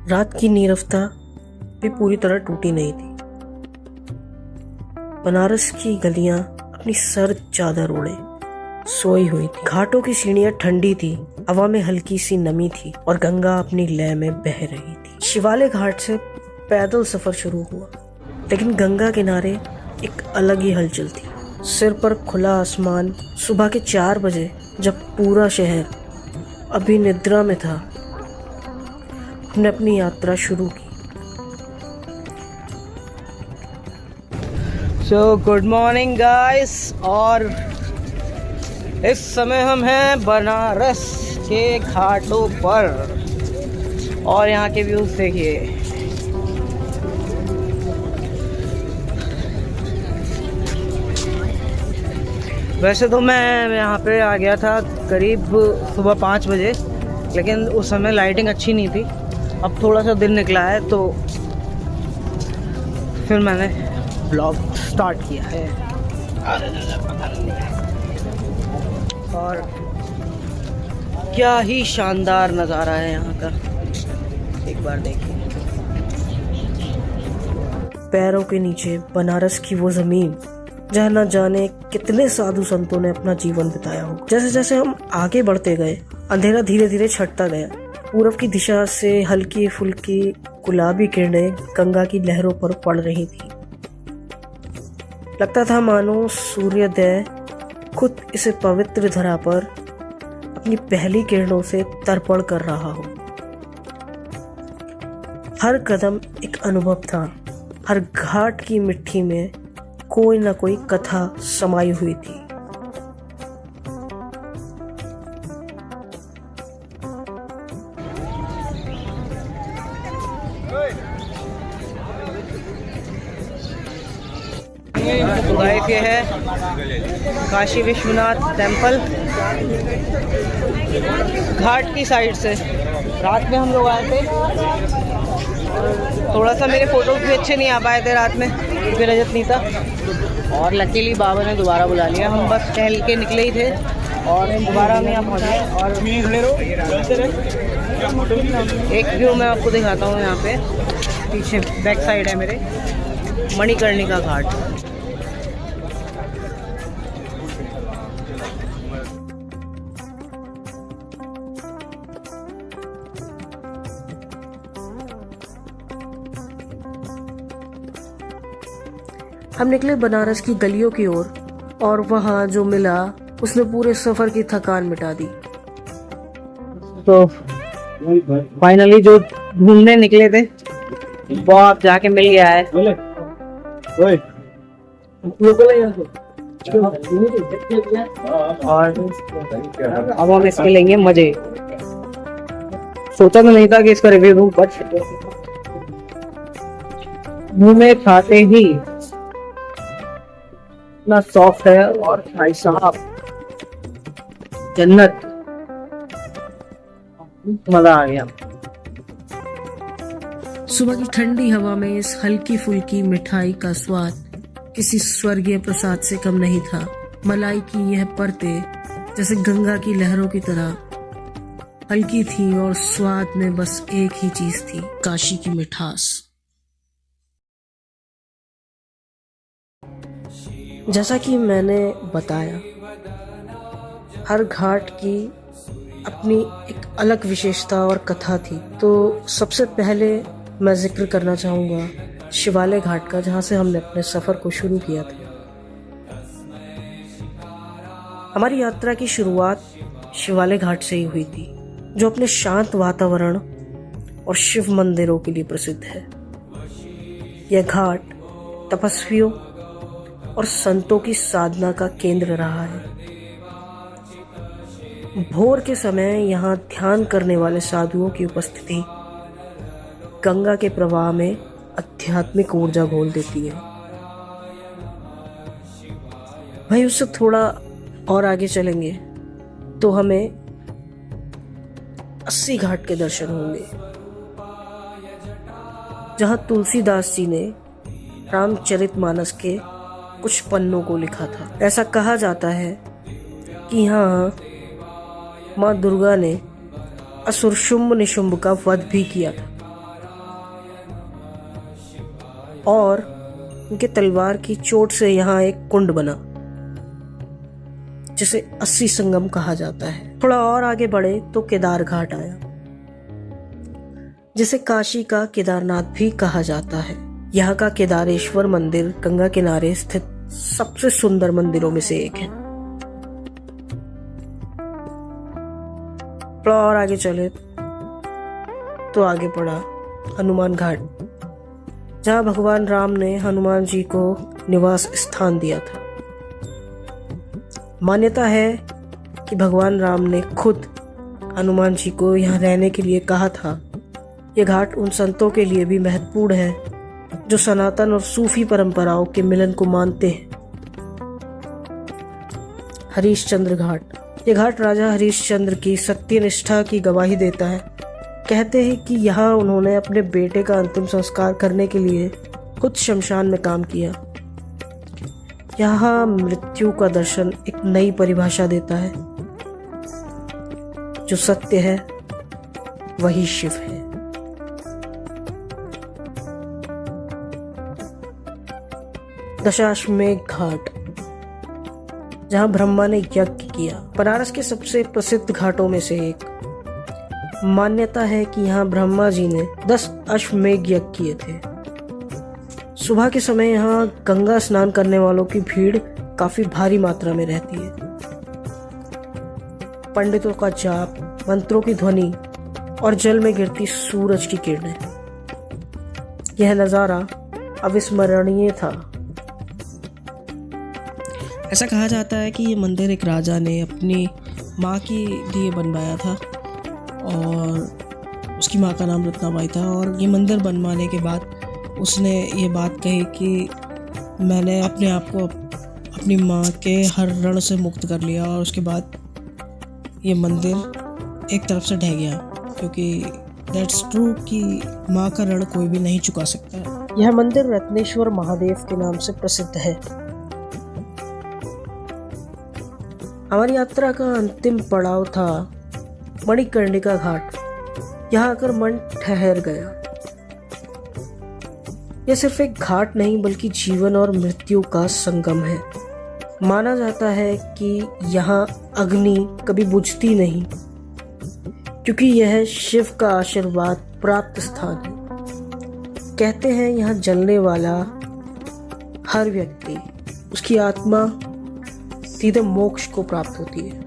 रात की नीरवता भी पूरी तरह टूटी नहीं थी। बनारस की गलियां अपनी सर्द चादर ओढ़े सोई हुई थी। घाटों की सीढ़ियां ठंडी थी, हवा में हल्की सी नमी थी और गंगा अपनी लय में बह रही थी। शिवालय घाट से पैदल सफर शुरू हुआ, लेकिन गंगा किनारे एक अलग ही हलचल थी। सिर पर खुला आसमान। सुबह के 4 बजे जब पूरा शहर अभी निद्रा में था, हमने अपनी यात्रा शुरू की। गुड मॉर्निंग गाइस, और इस समय हम हैं बनारस के घाटों पर और यहाँ के व्यूज देखिए। वैसे तो मैं यहाँ पे आ गया था करीब सुबह 5 बजे, लेकिन उस समय लाइटिंग अच्छी नहीं थी। अब थोड़ा सा दिन निकला है तो फिर मैंने ब्लॉग स्टार्ट किया है। और क्या ही शानदार नज़ारा है यहाँ का, एक बार देखिए। पैरों के नीचे बनारस की वो जमीन जहाँ न जाने कितने साधु संतों ने अपना जीवन बिताया हो। जैसे जैसे हम आगे बढ़ते गए, अंधेरा धीरे धीरे छटता गया। पूरब की दिशा से हल्की फुल्की गुलाबी किरणें गंगा की लहरों पर पड़ रही थी। लगता था मानो सूर्योदय खुद इस पवित्र धरा पर अपनी पहली किरणों से तर्पण कर रहा हो। हर कदम एक अनुभव था, हर घाट की मिट्टी में कोई न कोई कथा समाई हुई थी। तो गाइस, ये है काशी विश्वनाथ टेम्पल घाट की साइड से। रात में हम लोग आए थे, थोड़ा सा मेरे फोटोज भी अच्छे नहीं आ पाए थे रात में क्योंकि रजत नहीं था, और लकीली बाबा ने दोबारा बुला लिया। हम बस टहल के निकले ही थे और दोबारा हम यहाँ पहुँचे। और एक व्यू मैं आपको दिखाता हूँ, यहाँ पे पीछे बैक साइड है मेरे मणिकर्णिका घाट। हम निकले बनारस की गलियों की ओर और वहाँ जो मिला उसने पूरे सफर की थकान मिटा दी। तो फाइनली जो घूमने निकले थे वो आप जाके मिल गया है। और अब हम इसके लेंगे मजे। सोचा तो नहीं था कि इसका रिव्यू दूं, बट मुंह में खाते ही इतना सॉफ्ट है और भाई साहब जन्नत, मजा आ गया। सुबह की ठंडी हवा में इस हल्की फुल्की मिठाई का स्वाद किसी स्वर्गीय प्रसाद से कम नहीं था। मलाई की यह परतें जैसे गंगा की लहरों की तरह हल्की थी और स्वाद में बस एक ही चीज थी, काशी की मिठास। जैसा कि मैंने बताया, हर घाट की अपनी एक अलग विशेषता और कथा थी। तो सबसे पहले मैं जिक्र करना चाहूँगा शिवालय घाट का, जहाँ से हमने अपने सफ़र को शुरू किया था। हमारी यात्रा की शुरुआत शिवालय घाट से ही हुई थी, जो अपने शांत वातावरण और शिव मंदिरों के लिए प्रसिद्ध है। यह घाट तपस्वियों और संतों की साधना का केंद्र रहा है। भोर के समय यहाँ ध्यान करने वाले साधुओं की उपस्थिति गंगा के प्रवाह में आध्यात्मिक ऊर्जा घोल देती है। भाई, उससे थोड़ा और आगे चलेंगे तो हमें 80 घाट के दर्शन होंगे, जहाँ तुलसीदास जी ने रामचरितमानस के कुछ पन्नों को लिखा था। ऐसा कहा जाता है कि यहाँ माँ दुर्गा ने असुर शुंभ निशुंभ का वध भी किया था। और उनके तलवार की चोट से यहाँ एक कुंड बना जिसे 80 संगम कहा जाता है। थोड़ा और आगे बढ़े तो केदार घाट आया, जिसे काशी का केदारनाथ भी कहा जाता है। यहाँ का केदारेश्वर मंदिर गंगा किनारे स्थित सबसे सुंदर मंदिरों में से एक है। थोड़ा और आगे चले तो आगे पड़ा हनुमान घाट, जहाँ भगवान राम ने हनुमान जी को निवास स्थान दिया था। मान्यता है कि भगवान राम ने खुद हनुमान जी को यहाँ रहने के लिए कहा था। यह घाट उन संतों के लिए भी महत्वपूर्ण है जो सनातन और सूफी परंपराओं के मिलन को मानते हैं। हरिश्चंद्र घाट। यह घाट राजा हरिश्चंद्र की सत्यनिष्ठा की गवाही देता है। कहते हैं कि यहाँ उन्होंने अपने बेटे का अंतिम संस्कार करने के लिए खुद शमशान में काम किया। यहाँ मृत्यु का दर्शन एक नई परिभाषा देता है। जो सत्य है वही शिव है। दशाश्वमेध घाट, जहां ब्रह्मा ने यज्ञ किया। बनारस के सबसे प्रसिद्ध घाटों में से एक। मान्यता है कि यहाँ ब्रह्मा जी ने 10 अश्वमेध यज्ञ किए थे। सुबह के समय यहाँ गंगा स्नान करने वालों की भीड़ काफी भारी मात्रा में रहती है। पंडितों का जाप, मंत्रों की ध्वनि और जल में गिरती सूरज की किरणें, यह नजारा अविस्मरणीय था। ऐसा कहा जाता है कि ये मंदिर एक राजा ने अपनी माँ के लिए बनवाया था और उसकी माँ का नाम रत्नाबाई था। और ये मंदिर बनवाने के बाद उसने ये बात कही कि मैंने अपने आप को अपनी माँ के हर ऋण से मुक्त कर लिया। और उसके बाद ये मंदिर एक तरफ से ढह गया, क्योंकि दैट्स ट्रू कि माँ का ऋण कोई भी नहीं चुका सकता। यह मंदिर रत्नेश्वर महादेव के नाम से प्रसिद्ध है। हमारी यात्रा का अंतिम पड़ाव था मणिकर्णिका घाट। यहाँ आकर मन ठहर गया। यह सिर्फ एक घाट नहीं बल्कि जीवन और मृत्यु का संगम है। माना जाता है कि यहाँ अग्नि कभी बुझती नहीं, क्योंकि यह शिव का आशीर्वाद प्राप्त स्थान है। कहते हैं यहाँ जलने वाला हर व्यक्ति, उसकी आत्मा सीधे मोक्ष को प्राप्त होती है।